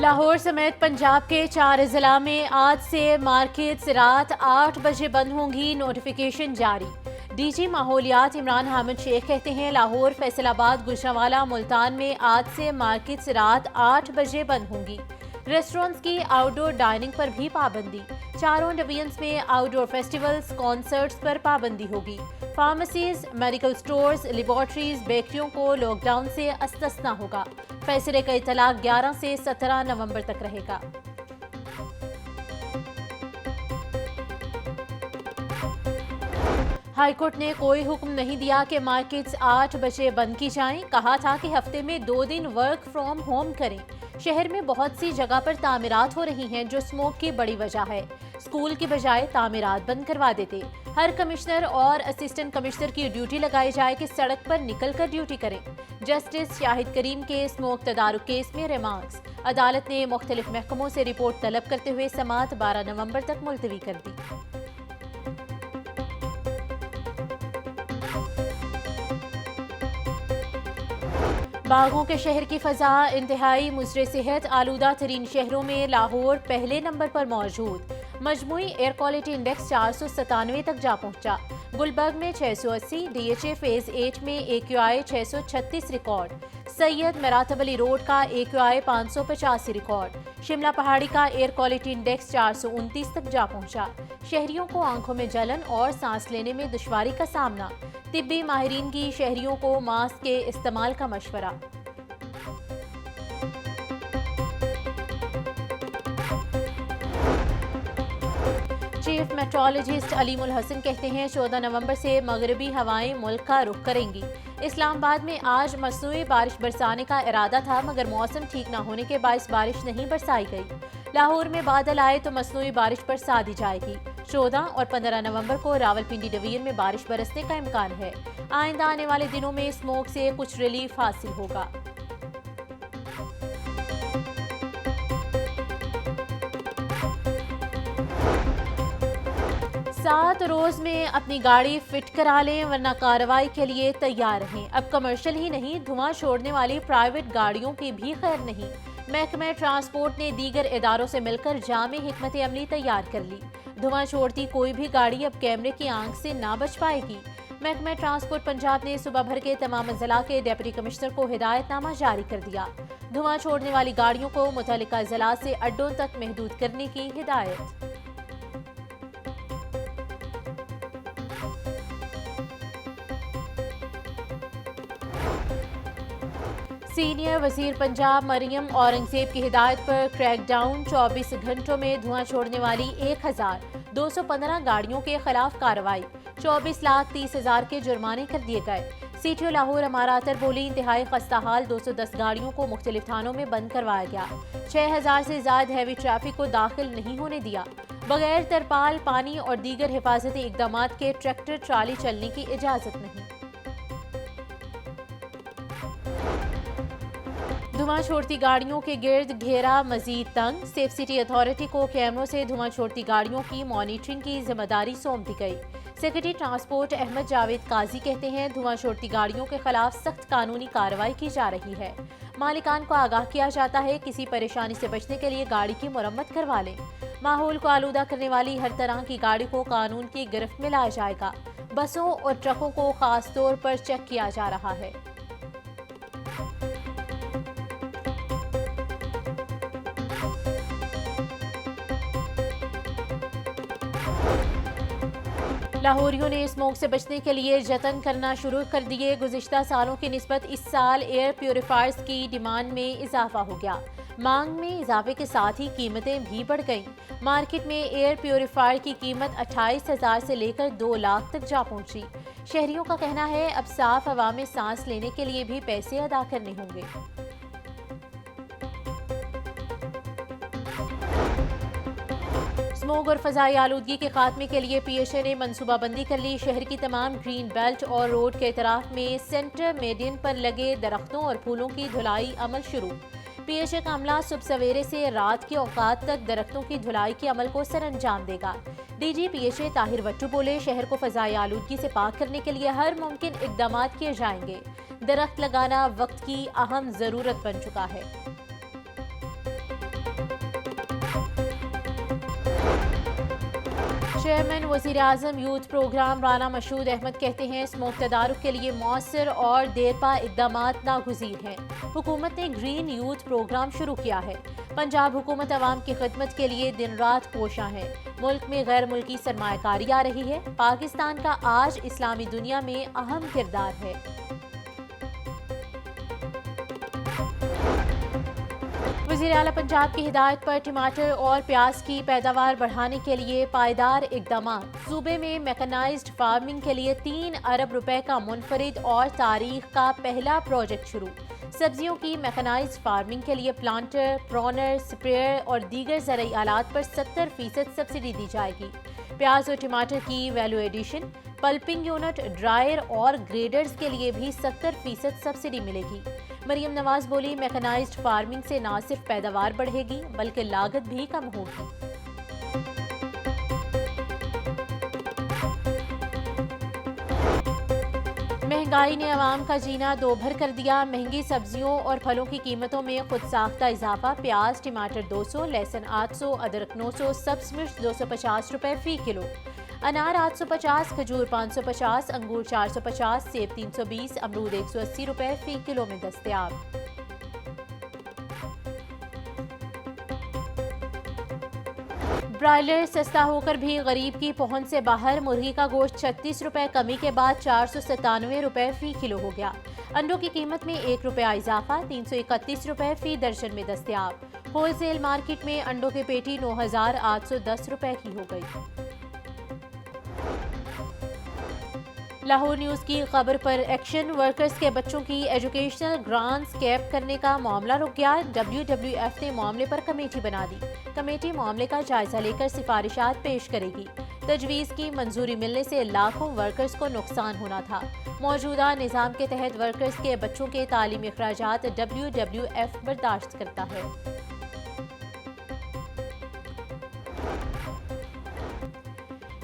लाहौर समेत पंजाब के 4 जिला में आज से मार्केट्स रात 8 बजे बंद होंगी, नोटिफिकेशन जारी। डीजी माहौलियात इमरान हामिद शेख कहते हैं लाहौर, फैसलाबाद, गुजरांवाला, मुल्तान में आज से मार्केट्स रात 8 बजे बंद होंगी। रेस्टोरेंट्स की आउटडोर डाइनिंग पर भी पाबंदी। चारों डिवीजन्स में आउटडोर फेस्टिवल्स, कॉन्सर्ट्स पर पाबंदी होगी। फार्मेसीज, मेडिकल स्टोर्स, लेबॉर्ट्रीज, बेकरियों को लॉकडाउन से इस्तिस्ना होगा। फैसले का इतला 11 से 17 नवंबर तक रहेगा। हाईकोर्ट ने कोई हुक्म नहीं दिया कि मार्केट्स 8 बजे बंद की जाएं। कहा था कि हफ्ते में 2 दिन वर्क फ्रॉम होम करें। शहर में बहुत सी जगह पर तामीरात हो रही हैं जो स्मोक की बड़ी वजह है। स्कूल की बजाय तामीरात बंद करवा देते। हर कमिश्नर और असिस्टेंट कमिश्नर की ड्यूटी लगाई जाए कि सड़क पर निकल कर ड्यूटी करें। जस्टिस शाहिद करीम के स्मोक तदारुक केस में रिमार्क्स। अदालत ने मुख्तलिफ महकमों से रिपोर्ट तलब करते हुए समाअत 12 नवंबर तक मुलतवी कर दी। बागों के शहर की फजा इंतहाई मुजरे सेहत, आलूदा तरीन शहरों में लाहौर पहले नंबर पर मौजूद। मजमुई एयर क्वालिटी इंडेक्स 497 तक जा पहुंचा। गुलबर्ग में 680, DHA फेज 8 में AQI 636 record. Syed मरातब Ali road का AQI 585 रिकॉर्ड। शिमला पहाड़ी का एयर क्वालिटी इंडेक्स 429 तक जा पहुंचा। शहरियों को आंखों में जलन और सांस लेने में दुश्वारी का सामना। तिब्बी माहिरीन की शहरियों को मास्क के इस्तेमाल का मशवरा। चीफ मेट्रोलॉजिस्ट अलीमुल हसन कहते हैं 14 नवंबर से मगरबी हवाएं मुल्क का रुख करेंगी। इस्लामाबाद में आज मसनूई बारिश बरसाने का इरादा था, मगर मौसम ठीक न होने के बायस बारिश नहीं बरसाई गई। लाहौर में बादल आए तो मसनूई बारिश बरसा दी जाएगी। 14 और 15 नवंबर को रावलपिंडी डिवीजन में बारिश बरसने का इम्कान है। आइंदा आने वाले दिनों में स्मोक से कुछ रिलीफ हासिल होगा। सात रोज में अपनी गाड़ी फिट करा लें वरना कार्रवाई के लिए तैयार रहें। अब कमर्शियल ही नहीं, धुआं छोड़ने वाली प्राइवेट गाड़ियों की भी खैर नहीं। महकमा ट्रांसपोर्ट ने दीगर इदारों से मिलकर जामे हिकमत अमली तैयार कर ली। धुआं छोड़ती कोई भी गाड़ी अब कैमरे की आंख से ना बच पाएगी। महकमा ट्रांसपोर्ट पंजाब ने सुबह भर के तमाम जिला के डिप्टी कमिश्नर को हिदायतनामा जारी कर दिया। धुआं छोड़ने वाली गाड़ियों को मुतल्लिका जिला से अड्डों तक महदूद करने की हिदायत। सीनियर वजीर पंजाब मरियम औरंगजेब की हिदायत पर क्रैकडाउन। 24 घंटों में धुआं छोड़ने वाली 1215 गाड़ियों के खिलाफ कार्रवाई। 24,30,000 के जुर्माने कर दिए गए। CTO लाहौर अमारा अतर बोली इंतहाई खस्ता हाल 210 गाड़ियों को मुख्तलिफ थानों में बंद करवाया गया। 6,000 से ज्यादा हैवी ट्रैफिक को दाखिल नहीं होने दिया। बगैर तरपाल, पानी और दीगर हिफाजती इकदाम के ट्रैक्टर ट्राली चलने की इजाजत नहीं। धुआं छोड़ती गाड़ियों के गिर्द घेरा मजीद तंग। सेफ सिटी अथॉरिटी को कैमरों से धुआं छोड़ती गाड़ियों की मॉनिटरिंग की जिम्मेदारी सौंप दी गई। सेक्रेटरी ट्रांसपोर्ट अहमद जावेद काजी कहते हैं धुआं छोड़ती गाड़ियों के खिलाफ सख्त कानूनी कार्रवाई की जा रही है। मालिकान को आगाह किया जाता है, किसी परेशानी से बचने के लिए गाड़ी की मुरम्मत करवा लें। माहौल को आलूदा करने वाली हर तरह की गाड़ी को कानून की गिरफ्त में लाया जाएगा। बसों और ट्रकों को खास तौर पर चेक किया जा रहा है। लाहौरियों ने स्मोक से बचने के लिए जतन करना शुरू कर दिए। गुज़िश्ता सालों की निस्बत इस साल एयर प्योरीफायर्स की डिमांड में इजाफा हो गया। मांग में इजाफे के साथ ही कीमतें भी बढ़ गईं। मार्केट में एयर प्योरीफायर की कीमत 28,000 से लेकर 2 लाख तक जा पहुंची। शहरियों का कहना है अब साफ हवा में सांस लेने के लिए भी पैसे अदा करने होंगे। स्मोक और फजाई आलूदगी के खात्मे के लिए PHA ने मनसूबाबंदी कर ली। शहर की तमाम ग्रीन बेल्ट और रोड के इतराफ में सेंटर मेडियन पर लगे दरख्तों और फूलों की धुलाई अमल शुरू। PHA का अमला सुबह सवेरे से रात के औकात तक दरख्तों की धुलाई के अमल को सरअंजाम देगा। DG PHA ताहिर वट्टू बोले शहर को फजाई आलूदगी से पाक करने के लिए हर मुमकिन इकदाम किए जाएंगे। दरख्त लगाना वक्त की अहम जरूरत बन चुका है। चेयरमैन वज़ीर आज़म यूथ प्रोग्राम राना मशहूद अहमद कहते हैं स्मोक तदारुक के लिए मौसर और देरपा इक़दाम नागुज़ीर हैं। हुकूमत ने ग्रीन यूथ प्रोग्राम शुरू किया है। पंजाब हुकूमत अवाम की खिदमत के लिए दिन रात कोशां है। मुल्क में गैर मुल्की सरमायाकारी आ रही है। पाकिस्तान का आज इस्लामी दुनिया में अहम किरदार है। वज़ीर आला पंजाब की हिदायत पर टमाटर और प्याज की पैदावार बढ़ाने के लिए पायदार इक़दाम। सूबे में मैकेनाइज्ड फार्मिंग के लिए 3 अरब रुपए का मुनफरिद और तारीख का पहला प्रोजेक्ट शुरू। सब्जियों की मैकेनाइज्ड फार्मिंग के लिए प्लांटर, प्रोनर, स्प्रेयर और दीगर ज़रूरी आलात पर 70% सब्सिडी दी जाएगी। प्याज और टमाटर की value addition, pulping unit, dryer और ग्रेडर्स के लिए भी 70% सब्सिडी मिलेगी। मरियम नवाज बोली, मैकेनाइज्ड फार्मिंग से न सिर्फ पैदावार बढ़ेगी बल्कि लागत भी कम होगी। महंगाई ने अवाम का जीना दोभर कर दिया। महंगी सब्जियों और फलों की कीमतों में खुद साख्ता इजाफा। प्याज टमाटर 200, लहसुन 800, अदरक 900, सब्ज मिर्च 250 रुपए फी किलो, अनार 850, खजूर 550, अंगूर 450, सेब 320, अमरूद 180 रुपए फी किलो में दस्तयाब। ब्रायलर सस्ता होकर भी गरीब की पहुंच से बाहर। मुर्गी का गोश्त 36 रुपए कमी के बाद 497 रुपए फी किलो हो गया। अंडों की कीमत में 1 रुपया इजाफा, 331 रुपए फी दर्जन में दस्तयाब। होलसेल मार्केट में अंडों की पेटी 9,810 रुपए की हो गई। लाहौर न्यूज़ की खबर पर एक्शन। वर्कर्स के बच्चों की एजुकेशनल ग्रांट्स कैप करने का मामला रुक गया। WWF ने मामले पर कमेटी बना दी। कमेटी मामले का जायजा लेकर सिफारिशात पेश करेगी। तजवीज़ की मंजूरी मिलने से लाखों वर्कर्स को नुकसान होना था। मौजूदा निज़ाम के तहत वर्कर्स के बच्चों के तालीमी अखराजात WWF बर्दाश्त करता है।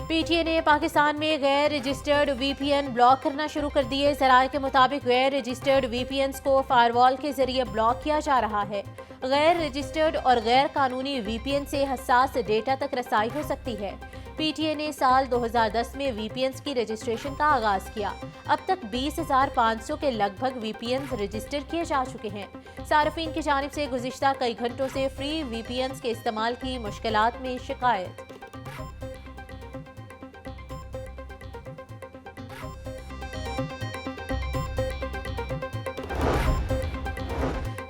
PTA ने पाकिस्तान में गैर रजिस्टर्ड VPN ब्लॉक करना शुरू कर दिए। ज़राए के मुताबिक गैर रजिस्टर्ड VPNs को फायरवॉल के जरिए ब्लॉक किया जा रहा है। गैर रजिस्टर्ड और गैर कानूनी VPN से हसास डेटा तक रसाई हो सकती है। PTA ने साल 2010 में VPNs की रजिस्ट्रेशन का आगाज किया। अब तक 20,500 के लगभग VPNs रजिस्टर किए जा चुके हैं। सार्फिन की जानिब से गुज़िश्ता कई घंटों से फ्री VPNs के इस्तेमाल की मुश्किलात में शिकायत।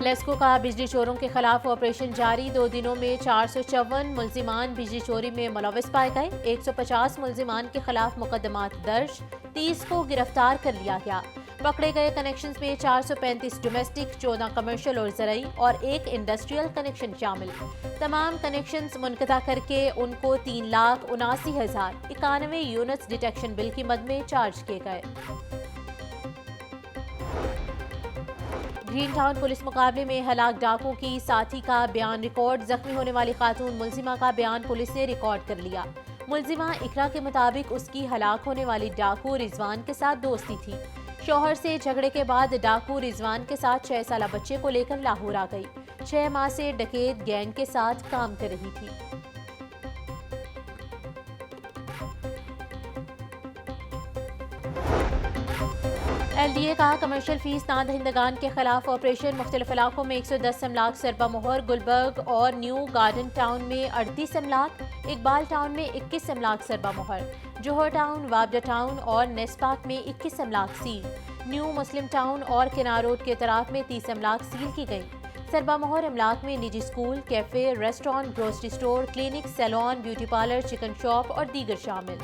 लेस्को का बिजली चोरों के खिलाफ ऑपरेशन जारी। 2 दिनों में 454 मुल्जिमान बिजली चोरी में मुलव्वस पाए गए। 150 मुल्जिमान के खिलाफ मुकदमात दर्ज, 30 को गिरफ्तार कर लिया गया। पकड़े गए कनेक्शंस में 435 डोमेस्टिक, 14 कमर्शियल और ज़रूरी और 1 इंडस्ट्रियल कनेक्शन शामिल। तमाम कनेक्शंस मुनक़ता करके उनको 3,79,091 यूनिट्स डिटेक्शन बिल की मद में चार्ज किए गए। ग्रीन टाउन पुलिस मुकाबले में हलाक डाकुओं की साथी का बयान रिकॉर्ड। जख्मी होने वाली खातून मुल्जिमा का बयान पुलिस ने रिकॉर्ड कर लिया। मुल्जिमा इकरा के मुताबिक उसकी हलाक होने वाली डाकू रिजवान के साथ दोस्ती थी। शौहर से झगड़े के बाद डाकू रिजवान के साथ 6 साला बच्चे को लेकर लाहौर आ गई। 6 माह से डकैत गैंग के साथ काम कर रही थी। LDA का कमर्शियल फीस ना दहिंदगान के खिलाफ ऑपरेशन। मुख्तलिफ इलाकों में 110 अमलाक सरबा मोहर। गुलबर्ग और न्यू गार्डन टाउन में 38 अमलाक, इकबाल टाउन में 21 अमलाक सरबा मोहर, जोहर टाउन, वाबडा टाउन और नेस्पाक में 21 अमलाक सील। न्यू मुस्लिम टाउन और किनार रोड के तराफ में 30 अमलाक सील की गई। सरबा मोहर अमलाक में निजी school, cafe, restaurant, grocery store, clinic, salon, beauty parlour, chicken shop और दीगर शामिल।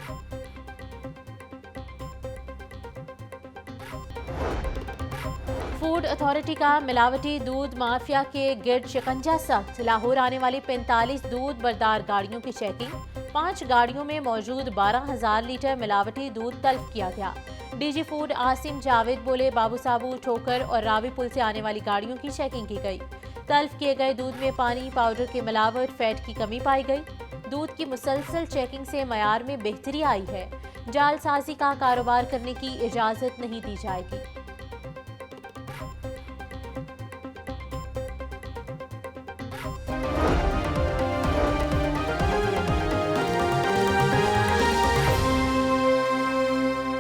फूड अथॉरिटी का मिलावटी दूध माफिया के गिर्द शिकंजा सख्त। लाहौर आने वाली 45 दूध बरदार गाड़ियों की चेकिंग। 5 गाड़ियों में मौजूद 12,000 लीटर मिलावटी दूध तल्फ किया गया। DG फूड आसिम जावेद बोले, बाबू साबू, ठोकर और रावी पुल से आने वाली गाड़ियों की चेकिंग की गई। तल्फ किए गए दूध में पानी, पाउडर की मिलावट, फैट की कमी पाई गई। दूध की मुसलसल चेकिंग से मयार में बेहतरी आई है। जालसाजी का कारोबार करने की इजाजत नहीं दी जाएगी।